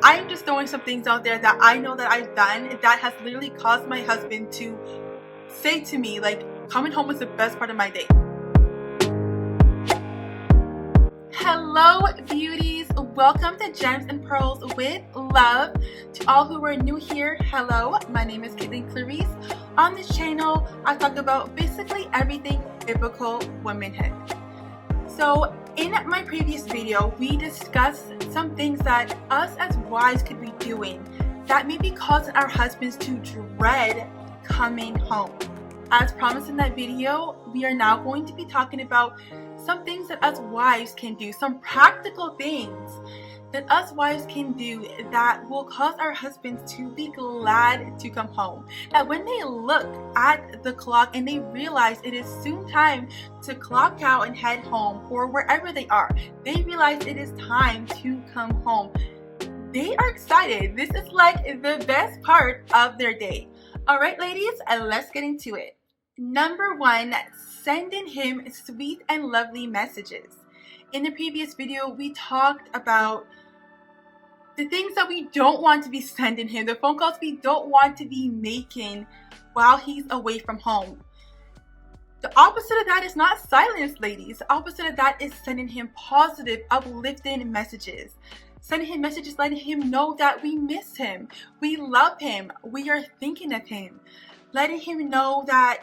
I'm just throwing some things out there that I know that I've done that has literally caused my husband to say to me, like, coming home was the best part of my day. Hello beauties, welcome to Gems and Pearls with Love. To all who are new here, hello, my name is Caitlin Clarice. On this channel, I talk about basically everything biblical womanhood. So in my previous video, we discussed some things that us as wives could be doing that may be causing our husbands to dread coming home. As promised in that video, we are now going to be talking about some things that us wives can do, some practical things that us wives can do that will cause our husbands to be glad to come home. That when they look at the clock and they realize it is soon time to clock out and head home, or wherever they are, they realize it is time to come home. They are excited. This is like the best part of their day. All right, ladies, let's get into it. Number one, sending him sweet and lovely messages. In the previous video, we talked about the things that we don't want to be sending him, the phone calls we don't want to be making while he's away from home. The opposite of that is not silence, ladies. The opposite of that is sending him positive, uplifting messages. Sending him messages letting him know that we miss him, we love him, we are thinking of him. Letting him know that,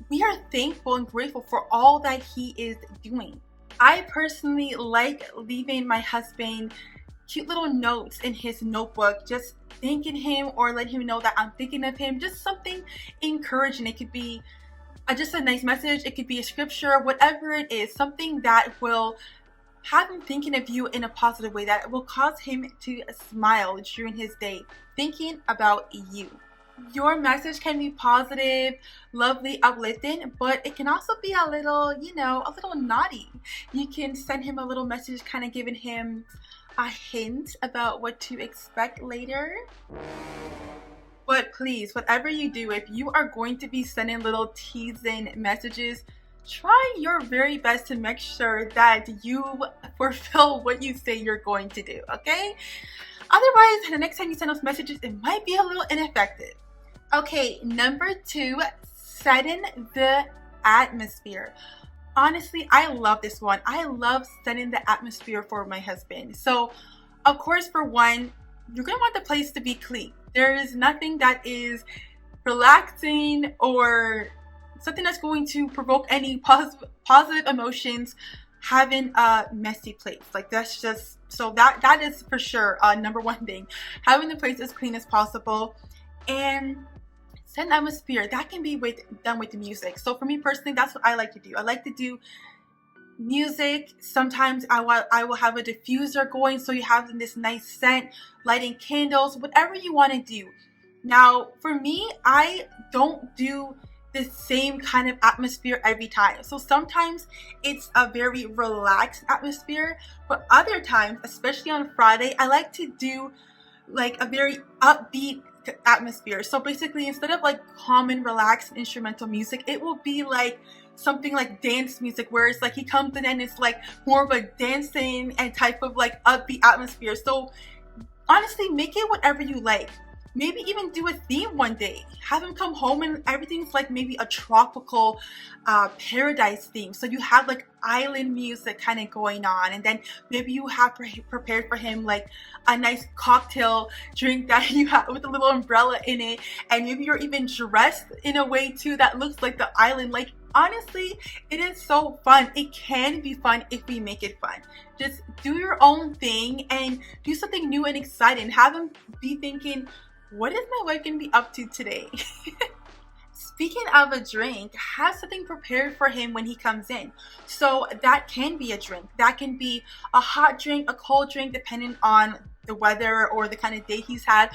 we are thankful and grateful for all that he is doing. I personally like leaving my husband cute little notes in his notebook, just thanking him or letting him know that I'm thinking of him, just something encouraging. It could be just a nice message, it could be a scripture, whatever it is, something that will have him thinking of you in a positive way, that will cause him to smile during his day, thinking about you. Your message can be positive, lovely, uplifting, but it can also be a little, a little naughty. You can send him a little message kind of giving him a hint about what to expect later. But please, whatever you do, if you are going to be sending little teasing messages, try your very best to make sure that you fulfill what you say you're going to do, okay? Otherwise, the next time you send those messages, it might be a little ineffective. Okay, number two, setting the atmosphere. Honestly, I love this one. I love setting the atmosphere for my husband. So, of course, for one, you're going to want the place to be clean. There is nothing that is relaxing or something that's going to provoke any positive emotions having a messy place. Like, that's just, so that is for sure number one thing. Having the place as clean as possible. And set an atmosphere that can be done with music. So for me personally, that's what I like to do. I like to do music. Sometimes I will have a diffuser going, so you have this nice scent, lighting candles, whatever you want to do. Now, for me, I don't do the same kind of atmosphere every time. So sometimes it's a very relaxed atmosphere, but other times, especially on Friday, I like to do like a very upbeat atmosphere. So basically, instead of like common relaxed instrumental music, it will be like something like dance music, where it's like he comes in and it's like more of a dancing and type of like upbeat atmosphere. So honestly, make it whatever you like. Maybe even do a theme one day. Have him come home and everything's like maybe a tropical paradise theme. So you have like island music kind of going on, and then maybe you have prepared for him like a nice cocktail drink that you have with a little umbrella in it, and maybe you're even dressed in a way too that looks like the island. Like, honestly, it is so fun. It can be fun if we make it fun. Just do your own thing and do something new and exciting. Have him be thinking, what is my wife going to be up to today? Speaking of a drink, have something prepared for him when he comes in. So that can be a drink. That can be a hot drink, a cold drink, depending on the weather or the kind of day he's had.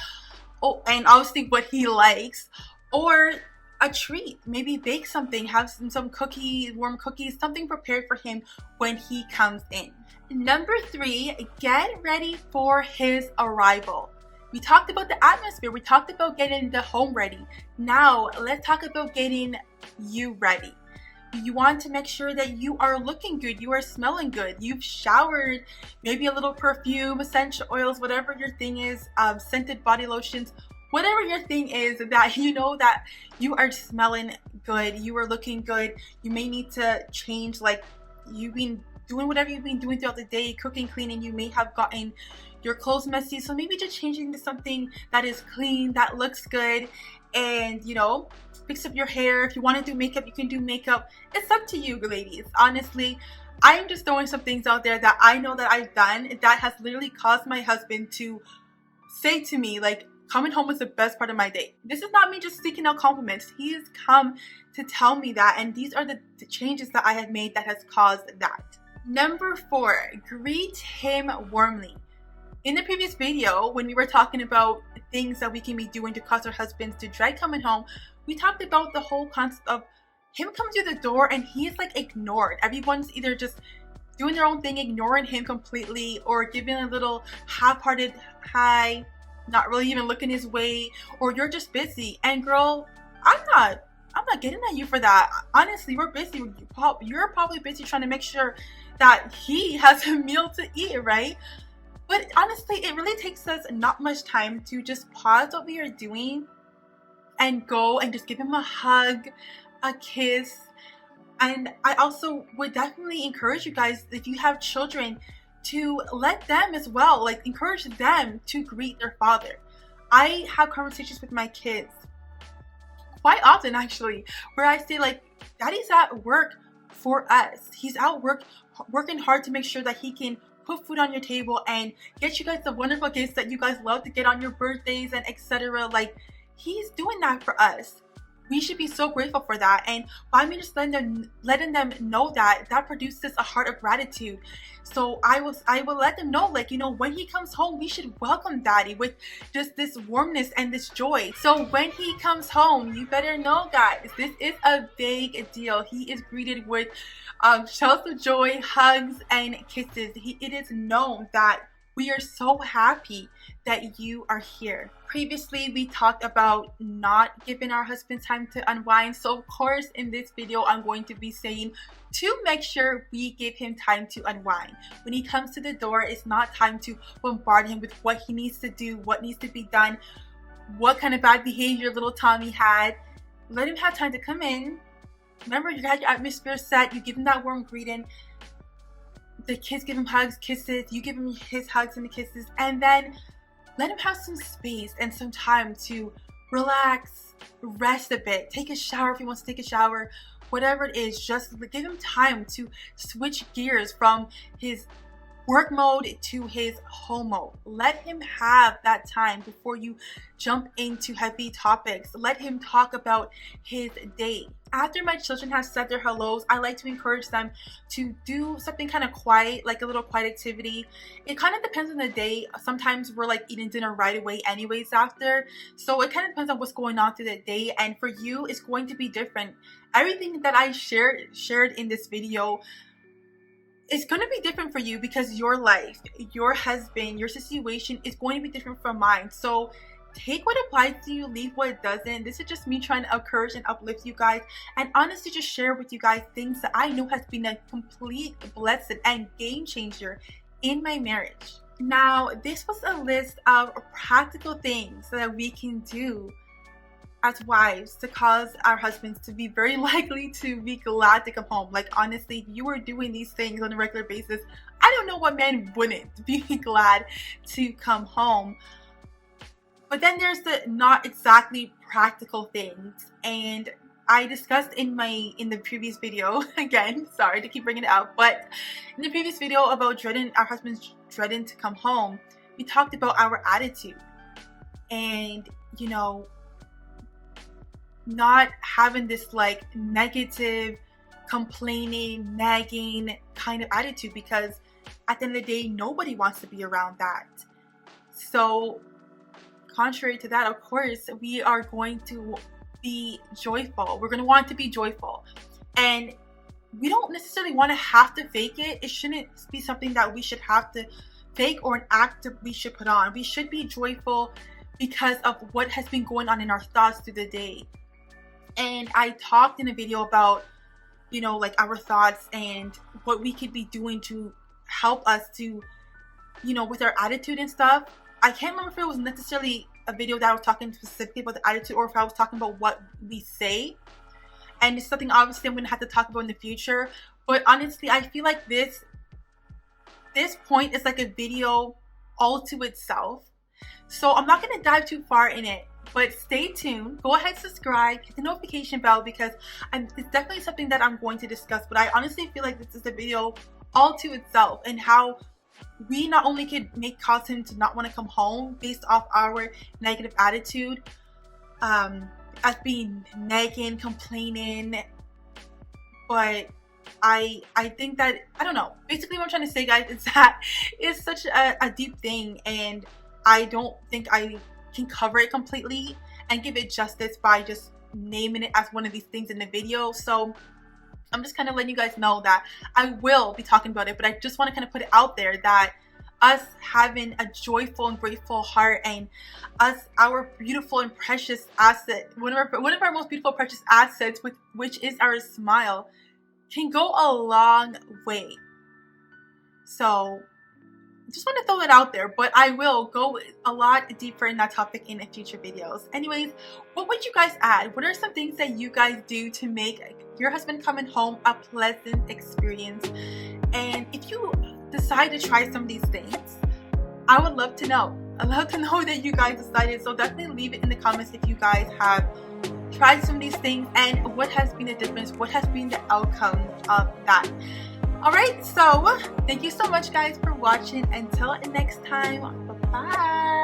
Oh, and obviously what he likes. Or a treat. Maybe bake something, have some cookies, warm cookies, something prepared for him when he comes in. Number three, get ready for his arrival. We talked about the atmosphere. We talked about getting the home ready. Now, let's talk about getting you ready. You want to make sure that you are looking good, you are smelling good, you've showered, maybe a little perfume, essential oils, whatever your thing is, scented body lotions, whatever your thing is, that you know that you are smelling good, you are looking good. You may need to change, like you've been doing whatever you've been doing throughout the day, cooking, cleaning, you may have gotten your clothes messy, so maybe just changing to something that is clean, that looks good, and you know, fix up your hair. If you want to do makeup, you can do makeup. It's up to you, ladies. Honestly, I'm just throwing some things out there that I know that I've done that has literally caused my husband to say to me, like, coming home was the best part of my day. This is not me just seeking out compliments. He has come to tell me that, and these are the changes that I have made that has caused that. Number 4, greet him warmly. In the previous video, when we were talking about things that we can be doing to cause our husbands to dread coming home, we talked about the whole concept of him coming through the door and he is like ignored. Everyone's either just doing their own thing, ignoring him completely, or giving a little half-hearted hi, not really even looking his way, or you're just busy. And girl, I'm not getting at you for that. Honestly, we're busy. You're probably busy trying to make sure that he has a meal to eat, right? But honestly, it really takes us not much time to just pause what we are doing and go and just give him a hug, a kiss. And I also would definitely encourage you guys, if you have children, to let them as well, like encourage them to greet their father. I have conversations with my kids quite often actually, where I say like, Daddy's at work for us. He's out working hard to make sure that he can put food on your table and get you guys the wonderful gifts that you guys love to get on your birthdays and etc. Like, he's doing that for us. We should be so grateful for that. And by me just letting them know that produces a heart of gratitude. So I will let them know, like, you know, when he comes home, we should welcome Daddy with just this warmness and this joy. So when he comes home, you better know, guys, this is a big deal. He is greeted with shouts of joy, hugs, and kisses. It is known that we are so happy that you are here. Previously, we talked about not giving our husbands time to unwind. So of course, in this video, I'm going to be saying to make sure we give him time to unwind. When he comes to the door, it's not time to bombard him with what he needs to do, what needs to be done, what kind of bad behavior little Tommy had. Let him have time to come in. Remember, you had your atmosphere set. You give him that warm greeting. The kids give him hugs, kisses, you give him his hugs and the kisses, and then let him have some space and some time to relax, rest a bit, take a shower if he wants to take a shower, whatever it is. Just give him time to switch gears from his work mode to his home mode. Let him have that time before you jump into heavy topics. Let him talk about his day. After my children have said their hellos, I like to encourage them to do something kind of quiet, like a little quiet activity. It kind of depends on the day. Sometimes we're like eating dinner right away anyways after. So it kind of depends on what's going on through the day. And for you, it's going to be different. Everything that I shared in this video, it's going to be different for you because your life, your husband, your situation is going to be different from mine. So take what applies to you, leave what doesn't. This is just me trying to encourage and uplift you guys, and honestly just share with you guys things that I know has been a complete blessing and game changer in my marriage. Now, this was a list of practical things that we can do as wives to cause our husbands to be very likely to be glad to come home. Like, honestly, if you were doing these things on a regular basis, I don't know what man wouldn't be glad to come home. But then there's the not exactly practical things, and I discussed in the previous video, again, sorry to keep bringing it up, but in the previous video about our husbands dreading to come home, we talked about our attitude and, you know, not having this like negative, complaining, nagging kind of attitude, because at the end of the day, nobody wants to be around that. So contrary to that, of course, we are going to be joyful. We're going to want to be joyful. And we don't necessarily want to have to fake it. It shouldn't be something that we should have to fake or an act that we should put on. We should be joyful because of what has been going on in our thoughts through the day. And I talked in a video about you know, like our thoughts and what we could be doing to help us to, you know, with our attitude and stuff. I can't remember if it was necessarily a video that I was talking specifically about the attitude or if I was talking about what we say. And it's something obviously I'm going to have to talk about in the future. But honestly, I feel like this point is like a video all to itself. So I'm not going to dive too far in it. But stay tuned. Go ahead, subscribe, hit the notification bell, because it's definitely something that I'm going to discuss. But I honestly feel like this is a video all to itself, and how we not only could cause him to not want to come home based off our negative attitude, as being nagging, complaining, but I think that, I don't know, basically what I'm trying to say, guys, is that it's such a deep thing, and I don't think I can cover it completely and give it justice by just naming it as one of these things in the video. So I'm just kind of letting you guys know that I will be talking about it, but I just want to kind of put it out there that us having a joyful and grateful heart, and us, our beautiful and precious asset, one of our most beautiful precious assets, which is our smile, can go a long way. So just want to throw it out there, but I will go a lot deeper in that topic in future videos. Anyways, what would you guys add? What are some things that you guys do to make your husband coming home a pleasant experience? And if you decide to try some of these things, I would love to know. I'd love to know that you guys decided. So definitely leave it in the comments if you guys have tried some of these things and what has been the difference, what has been the outcome of that. Alright, so thank you so much, guys, for watching. Until next time, bye-bye.